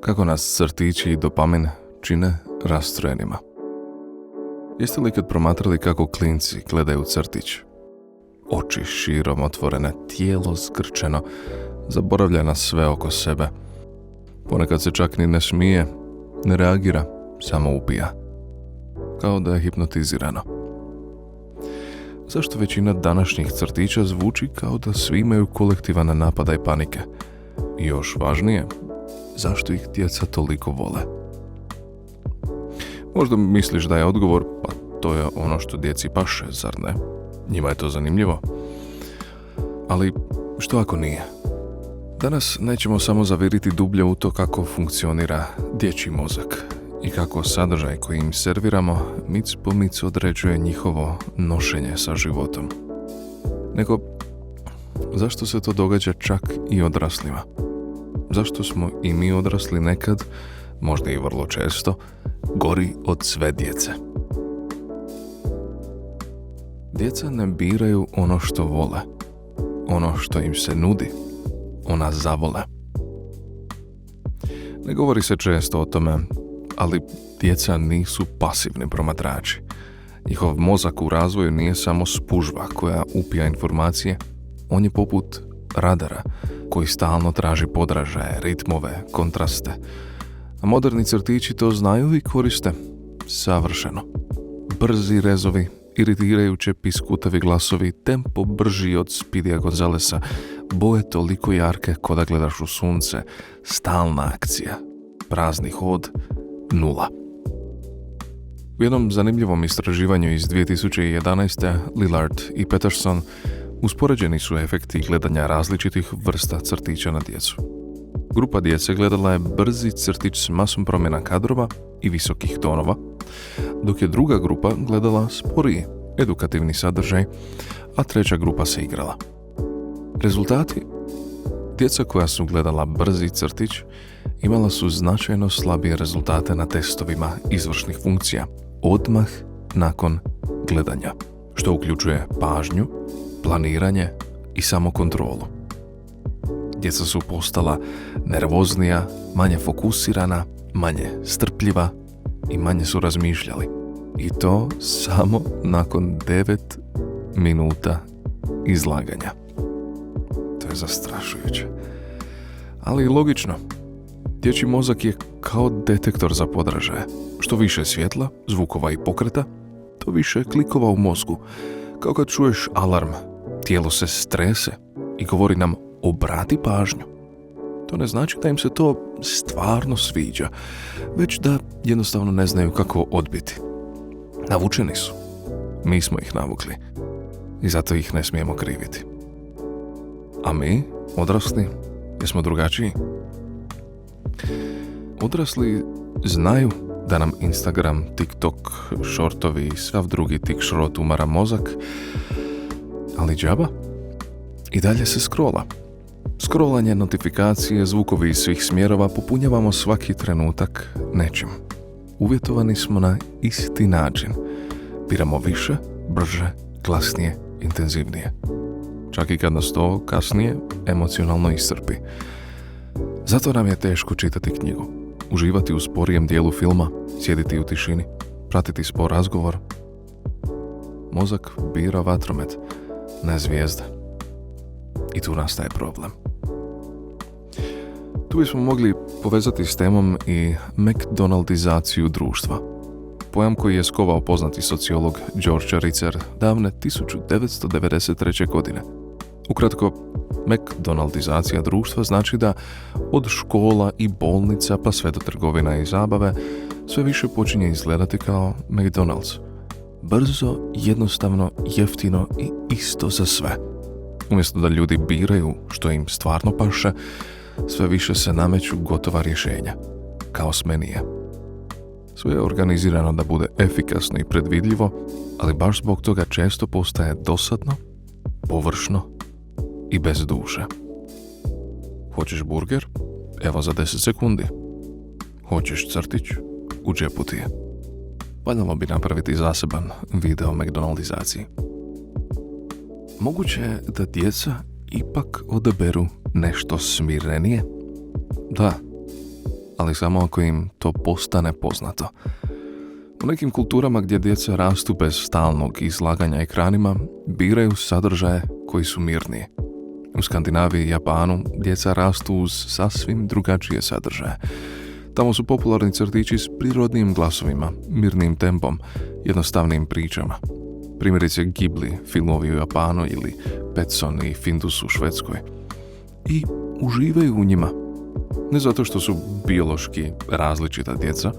Kako nas crtići i dopamin čine rastrojenima? Jeste li kad promatrali kako klinci gledaju crtić? Oči širom otvorene, tijelo zgrčeno, zaboravlja na sve oko sebe. Ponekad se čak ni ne smije, ne reagira, samo upija. Kao da je hipnotizirano. Zašto većina današnjih crtića zvuči kao da svi imaju kolektivan napadaj panike? I još važnije, zašto ih djeca toliko vole? Možda misliš da je odgovor, pa to je ono što djeci paše, zar ne? Njima je to zanimljivo. Ali što ako nije? Danas nećemo samo zaviriti dublje u to kako funkcionira dječji mozak i kako sadržaj koji im serviramo mic po mic određuje njihovo nošenje sa životom. Nego, zašto se to događa čak i odraslima? Zašto smo i mi odrasli nekad, možda i vrlo često, gori od sve djece? Djeca ne biraju ono što vole, ono što im se nudi, ona zavole. Ne govori se često o tome, ali djeca nisu pasivni promatrači. Njihov mozak u razvoju nije samo spužva koja upija informacije, on je poput radara koji stalno traži podražaje, ritmove, kontraste. A moderni crtići to znaju i koriste savršeno. Brzi rezovi, iritirajuće piskutavi glasovi, tempo brži od Speedya Gonzalesa, boje toliko jarke ko da gledaš u sunce, stalna akcija, prazni hod, nula. U jednom zanimljivom istraživanju iz 2011. Lillard i Peterson uspoređeni su efekti gledanja različitih vrsta crtića na djecu. Grupa djece gledala je brzi crtić s masom promjena kadrova i visokih tonova, dok je druga grupa gledala sporiji, edukativni sadržaj, a treća grupa se igrala. Rezultati? Djeca koja su gledala brzi crtić imala su značajno slabije rezultate na testovima izvršnih funkcija odmah nakon gledanja, što uključuje pažnju, planiranje i samokontrolu. Djeca su postala nervoznija, manje fokusirana, manje strpljiva i manje su razmišljali. I to samo nakon 9 minuta izlaganja. To je zastrašujuće. Ali i logično. Dječji mozak je kao detektor za podražaje. Što više svjetla, zvukova i pokreta, to više klikova u mozgu. Kao kad čuješ alarm, tijelo se strese i govori nam obrati pažnju. To ne znači da im se to stvarno sviđa, već da jednostavno ne znaju kako odbiti. Navučeni su. Mi smo ih navukli i zato ih ne smijemo kriviti. A mi, odrasli, jesmo drugačiji? Odrasli znaju da nam Instagram, TikTok, shortovi i sav drugi tik šrot umara mozak, ali džaba? I dalje se scrolla. Scrollanje, notifikacije, zvukovi iz svih smjerova popunjavamo svaki trenutak nečim. Uvjetovani smo na isti način. Biramo više, brže, glasnije, intenzivnije. Čak i kad nas to kasnije emocionalno iscrpi. Zato nam je teško čitati knjigu, uživati u sporijem dijelu filma, sjediti u tišini, pratiti spor razgovor. Mozak bira vatromet, ne zvijezde. I tu nastaje problem. Tu bismo mogli povezati s temom i McDonaldizaciju društva. Pojam koji je skovao poznati sociolog George Ritzer davne 1993. godine. Ukratko, McDonaldizacija društva znači da od škola i bolnica pa sve do trgovina i zabave sve više počinje izgledati kao McDonald's. Brzo, jednostavno, jeftino i isto za sve. Umjesto da ljudi biraju što im stvarno paše, sve više se nameću gotova rješenja, kao menije. Sve je organizirano da bude efikasno i predvidljivo, ali baš zbog toga često postaje dosadno, površno i bez duše. Hoćeš burger? Evo za 10 sekundi. Hoćeš crtić? U džepu ti je. Valjalo bi napraviti zaseban video o McDonaldizaciji. Moguće je da djeca ipak odaberu nešto smirenije? Da, ali samo ako im to postane poznato. U nekim kulturama gdje djeca rastu bez stalnog izlaganja ekranima, biraju sadržaje koji su mirniji. U Skandinaviji i Japanu djeca rastu uz sasvim drugačije sadržaje. Tamo su popularni crtići s prirodnim glasovima, mirnim tempom, jednostavnim pričama. Primjerice Ghibli filmovi u Japanu ili Petson i Findus u Švedskoj. I uživaju u njima. Ne zato što su biološki različita djeca,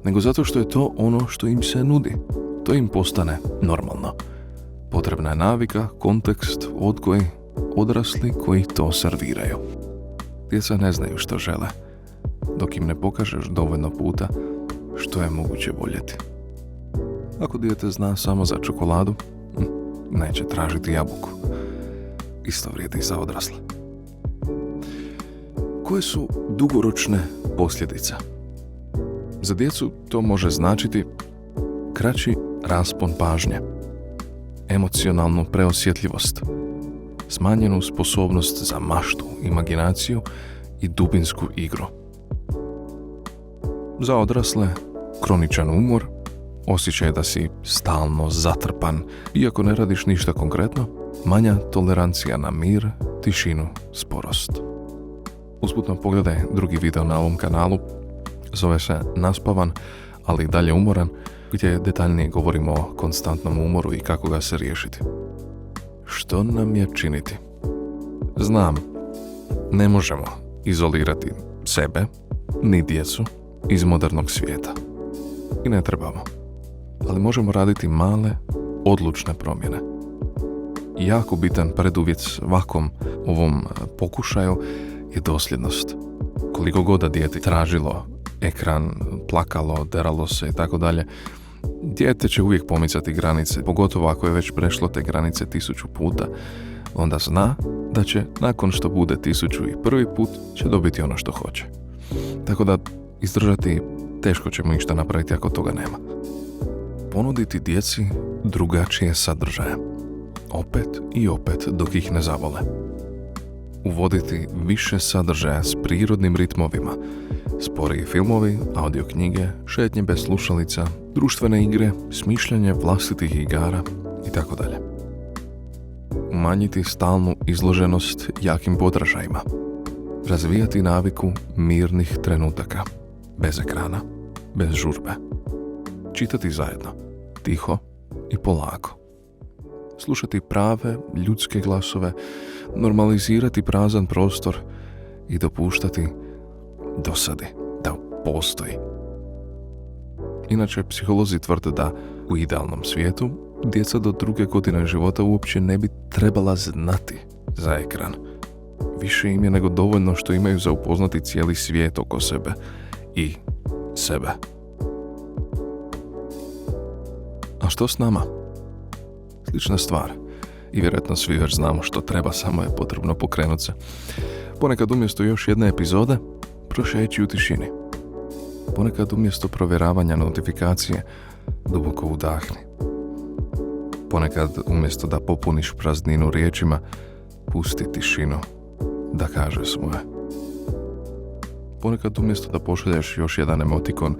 nego zato što je to ono što im se nudi. To im postane normalno. Potrebna je navika, kontekst, odgoj, odrasli koji to serviraju. Djeca ne znaju što žele, dok im ne pokažeš dovoljno puta što je moguće voljeti. Ako dijete zna samo za čokoladu, neće tražiti jabuku. Isto vrijedi i za odrasle. Koje su dugoročne posljedice? Za djecu to može značiti kraći raspon pažnje, emocionalnu preosjetljivost, smanjenu sposobnost za maštu, imaginaciju i dubinsku igru. Za odrasle, kroničan umor, osjećaj da si stalno zatrpan, iako ne radiš ništa konkretno, manja tolerancija na mir, tišinu, sporost. Usputno pogledaj drugi video na ovom kanalu, zove se Naspavan, ali i dalje umoran, gdje detaljnije govorimo o konstantnom umoru i kako ga se riješiti. Što nam je činiti? Znam, ne možemo izolirati sebe, ni djecu, iz modernog svijeta. I ne trebamo. Ali možemo raditi male, odlučne promjene. Jako bitan preduvjet svakom ovom pokušaju je dosljednost. Koliko god da dijete tražilo ekran, plakalo, deralo se i tako dalje, dijete će uvijek pomicati granice, pogotovo ako je već prešlo te granice 1000 puta, onda zna da će nakon što bude 1001. put će dobiti ono što hoće. Tako da izdržati teško ćemo išta napraviti ako toga nema. Ponuditi djeci drugačije sadržaje. Opet i opet dok ih ne zavole. Uvoditi više sadržaja s prirodnim ritmovima. Sporiji filmovi, audio knjige, šetnje bez slušalica, društvene igre, smišljanje vlastitih igara itd. Umanjiti stalnu izloženost jakim podražajima. Razvijati naviku mirnih trenutaka. Bez ekrana, bez žurbe. Čitati zajedno, tiho i polako. Slušati prave, ljudske glasove, normalizirati prazan prostor i dopuštati dosadi da postoji. Inače, psiholozi tvrde da u idealnom svijetu djeca do 2. godine života uopće ne bi trebala znati za ekran. Više im je nego dovoljno što imaju za upoznati cijeli svijet oko sebe i sebe. A što s nama? Slična stvar. I vjerojatno svi već znamo što treba, samo je potrebno pokrenuti se. Ponekad umjesto još jedne epizode, prošeći u tišini. Ponekad umjesto provjeravanja notifikacije, duboko udahni. Ponekad umjesto da popuniš prazninu riječima, pusti tišinu da kaže svoje. Ponekad umjesto da pošalješ još jedan emotikon,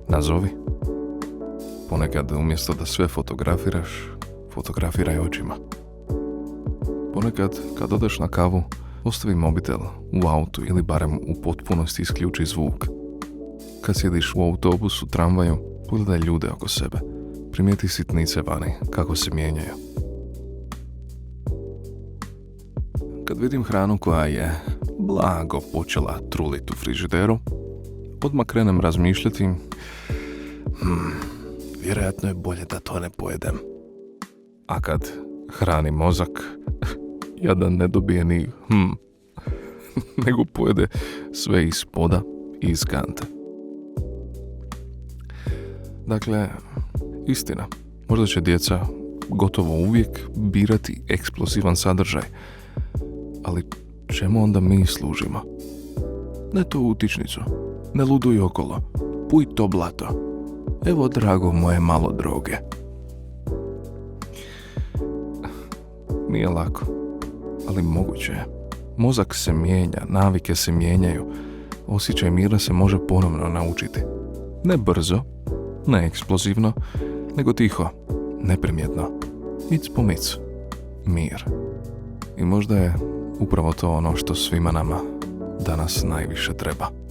nazovi. Ponekad umjesto da sve fotografiraš, fotografiraj očima. Ponekad kad odeš na kavu, ostavi mobitel u autu ili barem u potpunosti isključi zvuk. Kad sjediš u autobusu, tramvaju, pogledaj ljude oko sebe. Primijeti sitnice vani, kako se mijenjaju. Kad vidim hranu koja je blago počela truliti u frižideru, odmah krenem razmišljati, vjerojatno je bolje da to ne pojedem. A kad hrani mozak, jadan ne dobije ni nego pojede sve iz spoda i iz kante. Dakle, istina, možda će djeca gotovo uvijek birati eksplozivan sadržaj, ali čemu onda mi služimo? Ne to utičnicu, ne luduj okolo, puj to blato. Evo, drago moje, malo droge. Nije lako, ali moguće je. Mozak se mijenja, navike se mijenjaju. Osjećaj mira se može ponovno naučiti. Ne brzo, ne eksplozivno, nego tiho, neprimjetno. Mic po mic. Mir. I možda je upravo to ono što svima nama danas najviše treba.